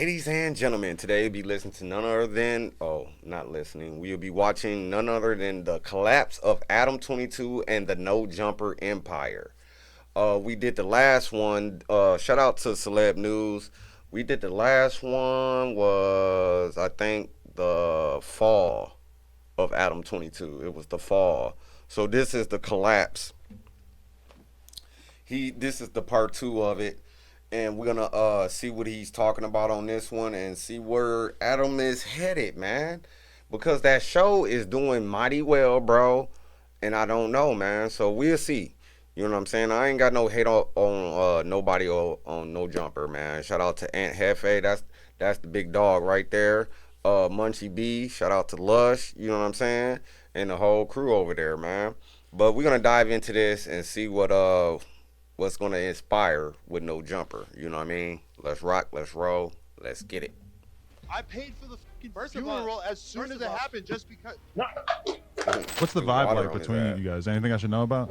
Ladies and gentlemen, today we'll be listening to none other than, not listening, we'll be watching none other than the collapse of Adam22 and the No Jumper Empire. We did the last one, shout out to Celeb News. We did the last one was, I think, the fall of Adam22. It was the fall. So this is the collapse. This is the part 2 of it. And we're gonna see what he's talking about on this one and see where Adam is headed, man. Because that show is doing mighty well, bro. And I don't know, man. So we'll see. You know what I'm saying? I ain't got no hate on nobody on No Jumper, man. Shout out to Aunt Hefe. That's the big dog right there. Munchie B. Shout out to Lush. You know what I'm saying? And the whole crew over there, man. But we're gonna dive into this and see what's going to inspire with No Jumper. You know what I mean? Let's rock, let's roll, let's get it. I paid for the fucking funeral as soon as it happened just because. What's the vibe like between you guys? Anything I should know about?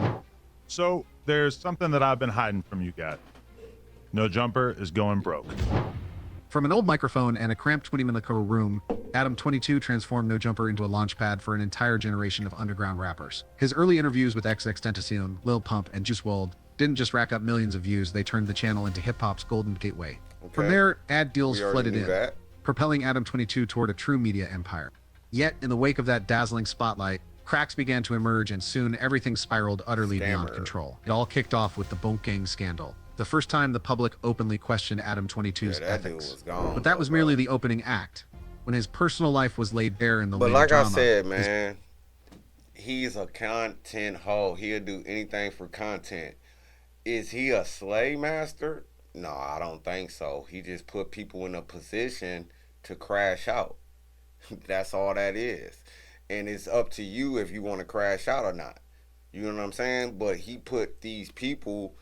So there's something that I've been hiding from you guys. No Jumper is going broke. From an old microphone and a cramped 20-minute room, Adam22 transformed No Jumper into a launchpad for an entire generation of underground rappers. His early interviews with XXXTentacion, Lil Pump, and Juice WRLD didn't just rack up millions of views, they turned the channel into hip-hop's golden gateway. Okay. From there, ad deals flooded in, propelling Adam22 toward a true media empire. Yet, in the wake of that dazzling spotlight, cracks began to emerge and soon everything spiraled utterly beyond control. It all kicked off with the Bonkang scandal, the first time the public openly questioned Adam22's ethics. But that was merely the opening act, when his personal life was laid bare in the later drama. But like I said, man, he's a content hoe. He'll do anything for content. Is he a slave master? No, I don't think so. He just put people in a position to crash out. That's all that is. And it's up to you if you want to crash out or not. You know what I'm saying? But he put these people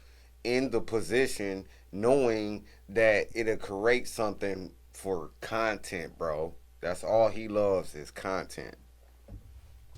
in the position knowing that it'll create something for content, bro. That's all he loves is content.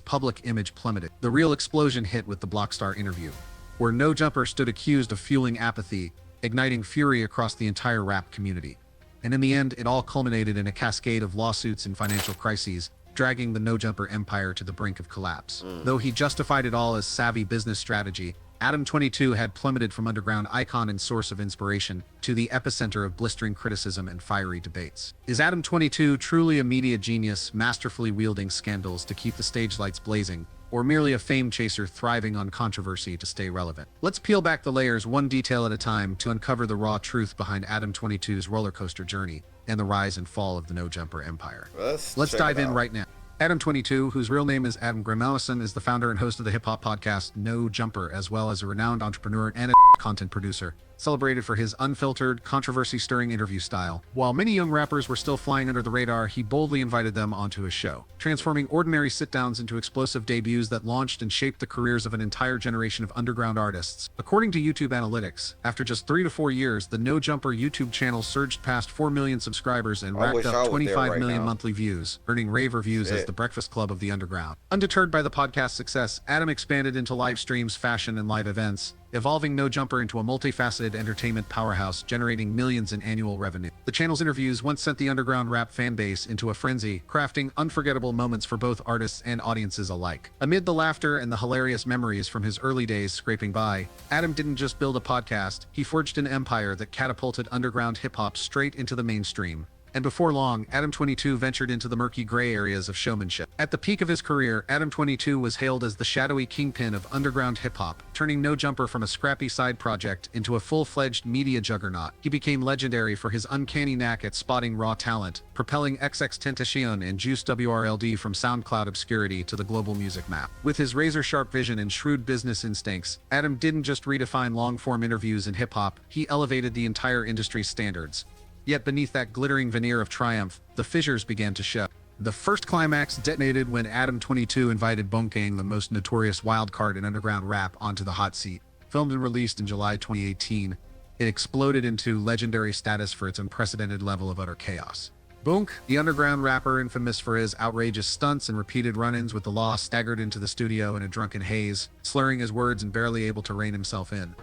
Public image plummeted. The real explosion hit with the Blockstar interview, where No Jumper stood accused of fueling apathy, igniting fury across the entire rap community. And in the end, it all culminated in a cascade of lawsuits and financial crises, dragging the No Jumper empire to the brink of collapse. Though he justified it all as savvy business strategy, Adam22 had plummeted from underground icon and source of inspiration to the epicenter of blistering criticism and fiery debates. Is Adam22 truly a media genius, masterfully wielding scandals to keep the stage lights blazing, or merely a fame chaser thriving on controversy to stay relevant? Let's peel back the layers one detail at a time to uncover the raw truth behind Adam22's roller coaster journey and the rise and fall of the No Jumper empire. Let's dive in right now. Adam22, whose real name is Adam Grimalison, is the founder and host of the hip-hop podcast No Jumper, as well as a renowned entrepreneur and a content producer, celebrated for his unfiltered, controversy-stirring interview style. While many young rappers were still flying under the radar, he boldly invited them onto his show, transforming ordinary sit-downs into explosive debuts that launched and shaped the careers of an entire generation of underground artists. According to YouTube analytics, after just 3 to 4 years, the No Jumper YouTube channel surged past 4 million subscribers and racked up 25 million monthly views, earning rave reviews as the Breakfast Club of the underground. Undeterred by the podcast's success, Adam expanded into live streams, fashion, and live events, evolving No Jumper into a multifaceted entertainment powerhouse, generating millions in annual revenue. The channel's interviews once sent the underground rap fanbase into a frenzy, crafting unforgettable moments for both artists and audiences alike. Amid the laughter and the hilarious memories from his early days scraping by, Adam didn't just build a podcast, he forged an empire that catapulted underground hip-hop straight into the mainstream. And before long, Adam22 ventured into the murky gray areas of showmanship. At the peak of his career, Adam22 was hailed as the shadowy kingpin of underground hip-hop, turning No Jumper from a scrappy side project into a full-fledged media juggernaut. He became legendary for his uncanny knack at spotting raw talent, propelling XXXTentacion and Juice WRLD from SoundCloud obscurity to the global music map. With his razor-sharp vision and shrewd business instincts, Adam didn't just redefine long-form interviews in hip-hop, he elevated the entire industry's standards. Yet beneath that glittering veneer of triumph, the fissures began to show. The first climax detonated when Adam22 invited Bonkang, the most notorious wildcard in underground rap, onto the hot seat. Filmed and released in July 2018, it exploded into legendary status for its unprecedented level of utter chaos. Bonk, the underground rapper infamous for his outrageous stunts and repeated run-ins with the law, staggered into the studio in a drunken haze, slurring his words and barely able to rein himself in.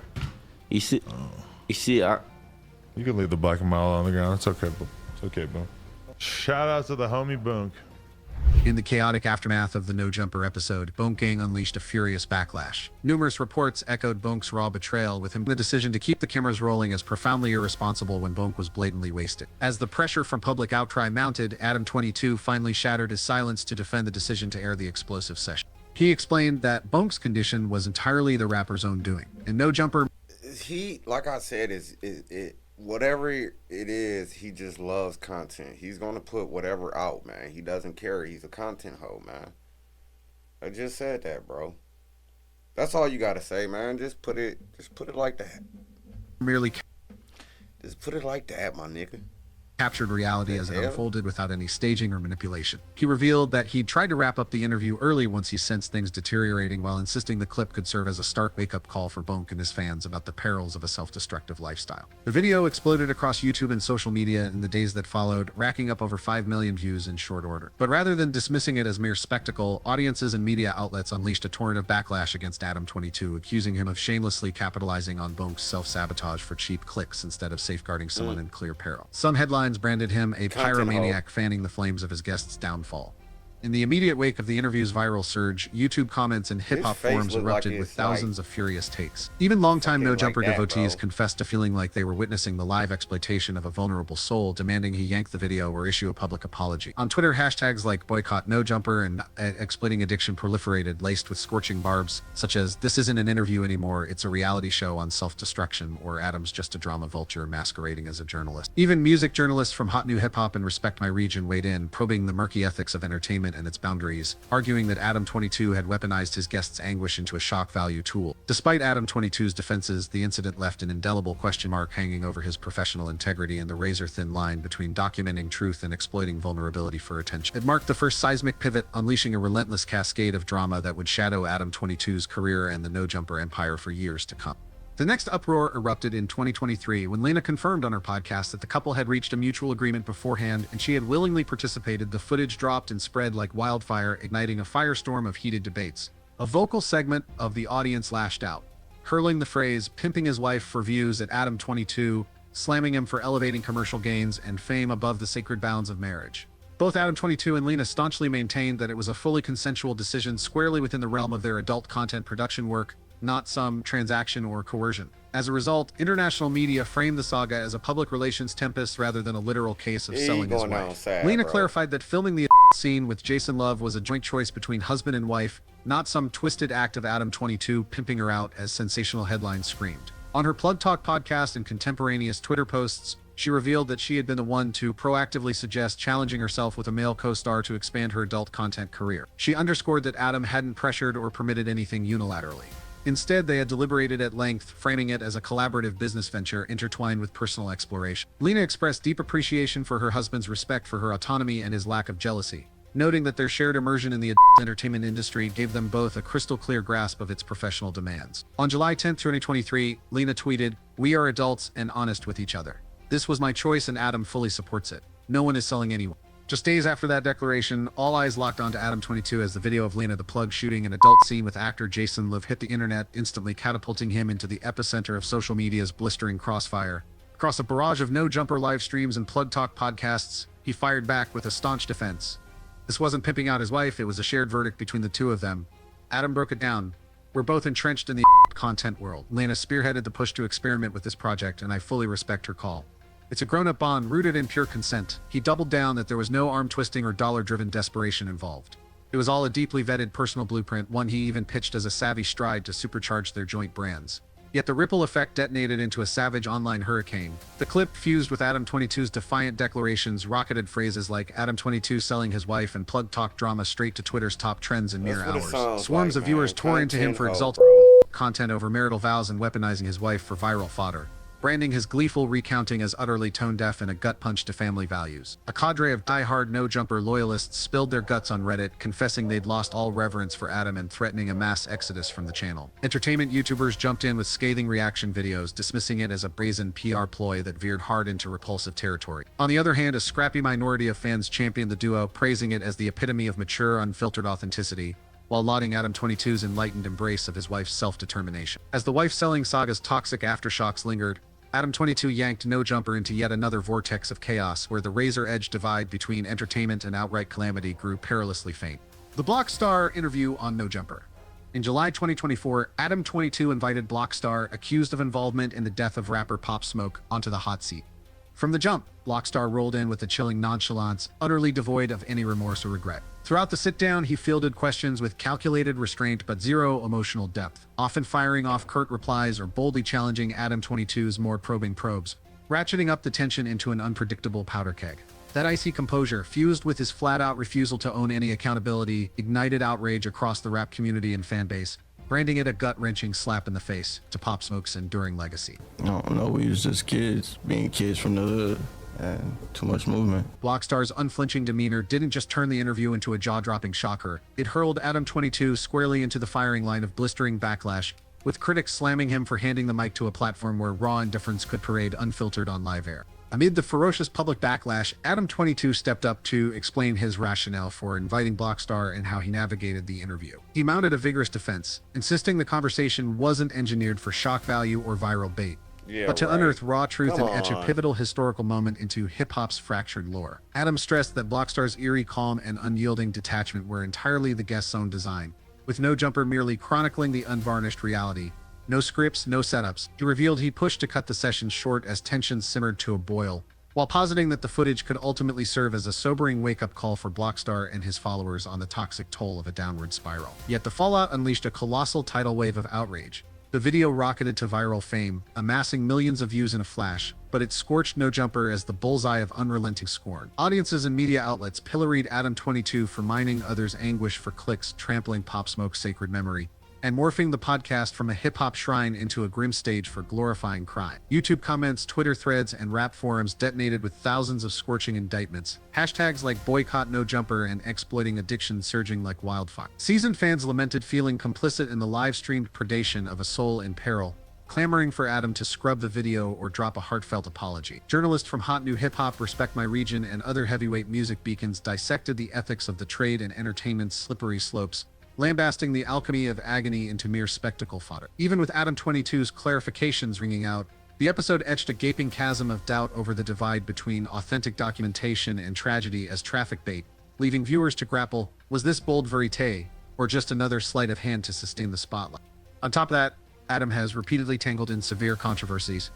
You see, You can leave the Black and Mild on the ground. It's okay, Okay, Boom. Shout out to the homie Boonk. In the chaotic aftermath of the No Jumper episode, Bonk Gang unleashed a furious backlash. Numerous reports echoed Bonk's raw betrayal, with him the decision to keep the cameras rolling as profoundly irresponsible when Bonk was blatantly wasted. As the pressure from public outcry mounted, Adam22 finally shattered his silence to defend the decision to air the explosive session. He explained that Bonk's condition was entirely the rapper's own doing, and No Jumper... He, like I said, whatever it is, he just loves content. He's gonna put whatever out, man. He doesn't care. He's a content hoe, man. I just said that, bro. That's all you gotta say, man. Just put it like that. Merely just put it like that, my nigga. Captured reality as it unfolded without any staging or manipulation. He revealed that he'd tried to wrap up the interview early once he sensed things deteriorating, while insisting the clip could serve as a stark wake-up call for Bonk and his fans about the perils of a self-destructive lifestyle. The video exploded across YouTube and social media in the days that followed, racking up over 5 million views in short order. But rather than dismissing it as mere spectacle, audiences and media outlets unleashed a torrent of backlash against Adam22, accusing him of shamelessly capitalizing on Bonk's self-sabotage for cheap clicks instead of safeguarding someone in clear peril. Some headlines branded him a pyromaniac fanning the flames of his guest's downfall. In the immediate wake of the interview's viral surge, YouTube comments and hip-hop forums erupted with thousands of furious takes. Even longtime No Jumper devotees confessed to feeling like they were witnessing the live exploitation of a vulnerable soul, demanding he yank the video or issue a public apology. On Twitter, hashtags like boycott No Jumper and exploiting addiction proliferated, laced with scorching barbs such as "This isn't an interview anymore, it's a reality show on self-destruction," or "Adam's just a drama vulture masquerading as a journalist." Even music journalists from Hot New Hip Hop and Respect My Region weighed in, probing the murky ethics of entertainment and its boundaries, arguing that Adam22 had weaponized his guest's anguish into a shock value tool. Despite Adam22's defenses, the incident left an indelible question mark hanging over his professional integrity and the razor-thin line between documenting truth and exploiting vulnerability for attention. It marked the first seismic pivot, unleashing a relentless cascade of drama that would shadow Adam22's career and the No Jumper empire for years to come. The next uproar erupted in 2023 when Lena confirmed on her podcast that the couple had reached a mutual agreement beforehand and she had willingly participated. The footage dropped and spread like wildfire, igniting a firestorm of heated debates. A vocal segment of the audience lashed out, hurling the phrase "pimping his wife" for views at Adam22, slamming him for elevating commercial gains and fame above the sacred bounds of marriage. Both Adam22 and Lena staunchly maintained that it was a fully consensual decision squarely within the realm of their adult content production work, not some transaction or coercion. As a result, international media framed the saga as a public relations tempest rather than a literal case of selling his wife. Lena clarified that filming the scene with Jason Love was a joint choice between husband and wife, not some twisted act of Adam22 pimping her out, as sensational headlines screamed. On her Plug Talk podcast and contemporaneous Twitter posts, she revealed that she had been the one to proactively suggest challenging herself with a male co-star to expand her adult content career. She underscored that Adam hadn't pressured or permitted anything unilaterally. Instead, they had deliberated at length, framing it as a collaborative business venture intertwined with personal exploration. Lena expressed deep appreciation for her husband's respect for her autonomy and his lack of jealousy, noting that their shared immersion in the entertainment industry gave them both a crystal-clear grasp of its professional demands. On July 10, 2023, Lena tweeted, "We are adults and honest with each other. This was my choice and Adam fully supports it. No one is selling anyone." Just days after that declaration, all eyes locked onto Adam22 as the video of Lena the Plug shooting an adult scene with actor Jason Love hit the internet, instantly catapulting him into the epicenter of social media's blistering crossfire. Across a barrage of No Jumper live streams and Plug Talk podcasts, he fired back with a staunch defense. This wasn't pimping out his wife, it was a shared verdict between the two of them. Adam broke it down. "We're both entrenched in the content world. Lena spearheaded the push to experiment with this project, and I fully respect her call. It's a grown-up bond rooted in pure consent." He doubled down that there was no arm-twisting or dollar-driven desperation involved. It was all a deeply vetted personal blueprint, one he even pitched as a savvy stride to supercharge their joint brands. Yet the ripple effect detonated into a savage online hurricane. The clip, fused with Adam22's defiant declarations, rocketed phrases like "Adam22 selling his wife" and "Plug Talk" drama straight to Twitter's top trends in mere hours. Swarms of viewers tore into him for exalted content over marital vows and weaponizing his wife for viral fodder, branding his gleeful recounting as utterly tone-deaf and a gut punch to family values. A cadre of die-hard No Jumper loyalists spilled their guts on Reddit, confessing they'd lost all reverence for Adam and threatening a mass exodus from the channel. Entertainment YouTubers jumped in with scathing reaction videos, dismissing it as a brazen PR ploy that veered hard into repulsive territory. On the other hand, a scrappy minority of fans championed the duo, praising it as the epitome of mature, unfiltered authenticity, while lauding Adam22's enlightened embrace of his wife's self-determination. As the wife-selling saga's toxic aftershocks lingered, Adam22 yanked No Jumper into yet another vortex of chaos where the razor-edge divide between entertainment and outright calamity grew perilously faint. The Blockstar interview on No Jumper. In July 2024, Adam22 invited Blockstar, accused of involvement in the death of rapper Pop Smoke, onto the hot seat. From the jump, Blockstar rolled in with a chilling nonchalance, utterly devoid of any remorse or regret. Throughout the sit-down, he fielded questions with calculated restraint but zero emotional depth, often firing off curt replies or boldly challenging Adam22's more probing probes, ratcheting up the tension into an unpredictable powder keg. That icy composure, fused with his flat-out refusal to own any accountability, ignited outrage across the rap community and fanbase, branding it a gut-wrenching slap in the face to Pop Smoke's enduring legacy. I don't know, we was just kids, being kids from the hood, and too much movement. Blockstar's unflinching demeanor didn't just turn the interview into a jaw-dropping shocker, it hurled Adam22 squarely into the firing line of blistering backlash, with critics slamming him for handing the mic to a platform where raw indifference could parade unfiltered on live air. Amid the ferocious public backlash, Adam22 stepped up to explain his rationale for inviting Blockstar and how he navigated the interview. He mounted a vigorous defense, insisting the conversation wasn't engineered for shock value or viral bait, but to unearth raw truth and etch a pivotal historical moment into hip-hop's fractured lore. Adam stressed that Blockstar's eerie calm and unyielding detachment were entirely the guest's own design, with No Jumper merely chronicling the unvarnished reality. No scripts, no setups. He revealed he pushed to cut the session short as tensions simmered to a boil, while positing that the footage could ultimately serve as a sobering wake-up call for Blockstar and his followers on the toxic toll of a downward spiral. Yet the fallout unleashed a colossal tidal wave of outrage. The video rocketed to viral fame, amassing millions of views in a flash, but it scorched No Jumper as the bullseye of unrelenting scorn. Audiences and media outlets pilloried Adam22 for mining others' anguish for clicks, trampling Pop Smoke's sacred memory, and morphing the podcast from a hip-hop shrine into a grim stage for glorifying crime. YouTube comments, Twitter threads, and rap forums detonated with thousands of scorching indictments. Hashtags like boycott No Jumper and exploiting addiction surging like wildfire. Seasoned fans lamented feeling complicit in the live-streamed predation of a soul in peril, clamoring for Adam to scrub the video or drop a heartfelt apology. Journalists from Hot New Hip Hop, Respect My Region, and other heavyweight music beacons dissected the ethics of the trade and entertainment's slippery slopes, lambasting the alchemy of agony into mere spectacle fodder. Even with Adam22's clarifications ringing out, the episode etched a gaping chasm of doubt over the divide between authentic documentation and tragedy as traffic bait, leaving viewers to grapple, was this bold verite, or just another sleight of hand to sustain the spotlight? On top of that, Adam has repeatedly tangled in severe controversies.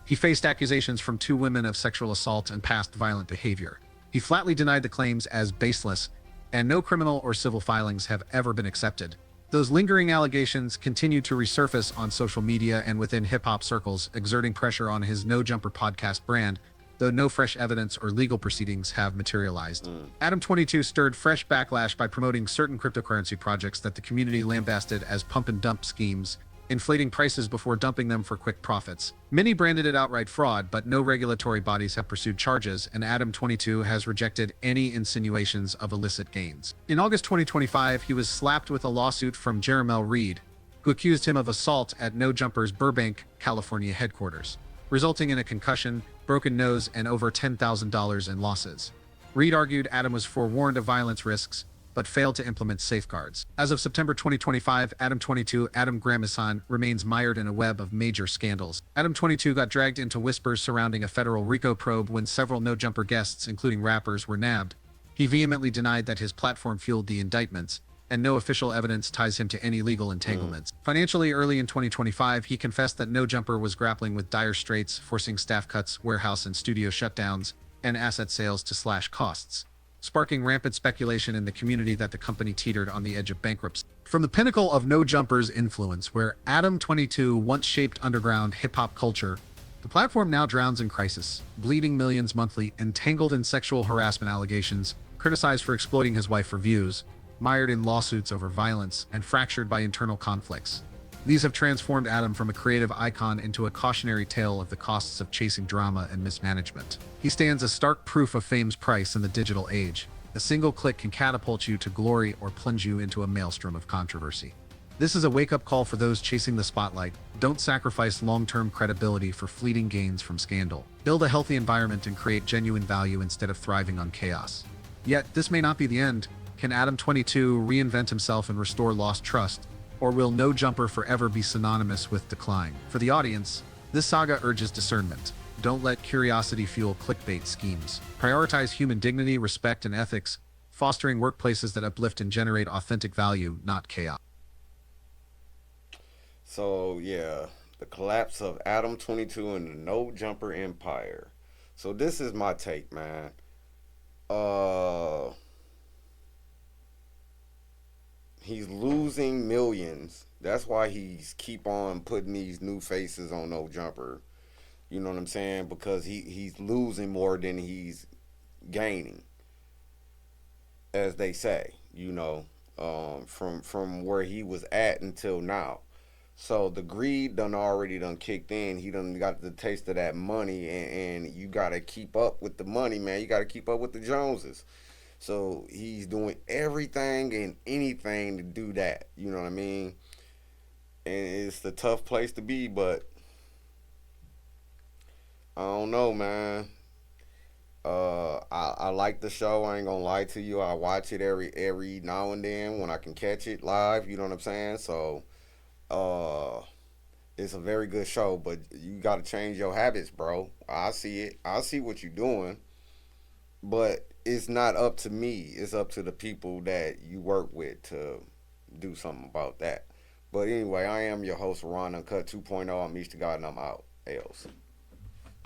He faced accusations from 2 women of sexual assault and past violent behavior. He flatly denied the claims as baseless, and no criminal or civil filings have ever been accepted. Those lingering allegations continue to resurface on social media and within hip-hop circles, exerting pressure on his No Jumper podcast brand, though no fresh evidence or legal proceedings have materialized. Adam22 stirred fresh backlash by promoting certain cryptocurrency projects that the community lambasted as pump-and-dump schemes, inflating prices before dumping them for quick profits. Many branded it outright fraud, but no regulatory bodies have pursued charges, and Adam22 has rejected any insinuations of illicit gains. In August 2025, he was slapped with a lawsuit from Jeremel Reed, who accused him of assault at No Jumper's Burbank, California headquarters, resulting in a concussion, broken nose, and over $10,000 in losses. Reed argued Adam was forewarned of violence risks, but failed to implement safeguards. As of September 2025, Adam22, Adam Gramisan, remains mired in a web of major scandals. Adam22 got dragged into whispers surrounding a federal RICO probe when several No Jumper guests, including rappers, were nabbed. He vehemently denied that his platform fueled the indictments, and no official evidence ties him to any legal entanglements. Financially, early in 2025, he confessed that No Jumper was grappling with dire straits, forcing staff cuts, warehouse and studio shutdowns, and asset sales to slash costs, sparking rampant speculation in the community that the company teetered on the edge of bankruptcy. From the pinnacle of No Jumper's influence, where Adam22 once shaped underground hip-hop culture, the platform now drowns in crisis, bleeding millions monthly, entangled in sexual harassment allegations, criticized for exploiting his wife for views, mired in lawsuits over violence, and fractured by internal conflicts. These have transformed Adam from a creative icon into a cautionary tale of the costs of chasing drama and mismanagement. He stands as stark proof of fame's price in the digital age. A single click can catapult you to glory or plunge you into a maelstrom of controversy. This is a wake-up call for those chasing the spotlight. Don't sacrifice long-term credibility for fleeting gains from scandal. Build a healthy environment and create genuine value instead of thriving on chaos. Yet, this may not be the end. Can Adam22 reinvent himself and restore lost trust? Or will No Jumper forever be synonymous with decline? For the audience, This saga urges discernment. Don't let curiosity fuel clickbait schemes. Prioritize human dignity, respect, and ethics, fostering workplaces that uplift and generate authentic value, not chaos. So yeah, the collapse of Adam22 and the No Jumper Empire. So this is my take, man. He's losing millions. That's why he's keep on putting these new faces on No Jumper. You know what I'm saying? Because he's losing more than he's gaining, as they say. You know, from where he was at until now. So the greed already kicked in. He done got the taste of that money, and you gotta keep up with the money, man. You gotta keep up with the Joneses. So he's doing everything and anything to do that. You know what I mean? And it's the tough place to be, but I don't know, man. I like the show. I ain't gonna lie to you. I watch it every now and then when I can catch it live. You know what I'm saying? So, it's a very good show, but you got to change your habits, bro. I see it. I see what you're doing, but it's not up to me. It's up to the people that you work with to do something about that. But anyway, I am your host, Ron Uncut 2.0. I'm East to God, and I'm out. Else.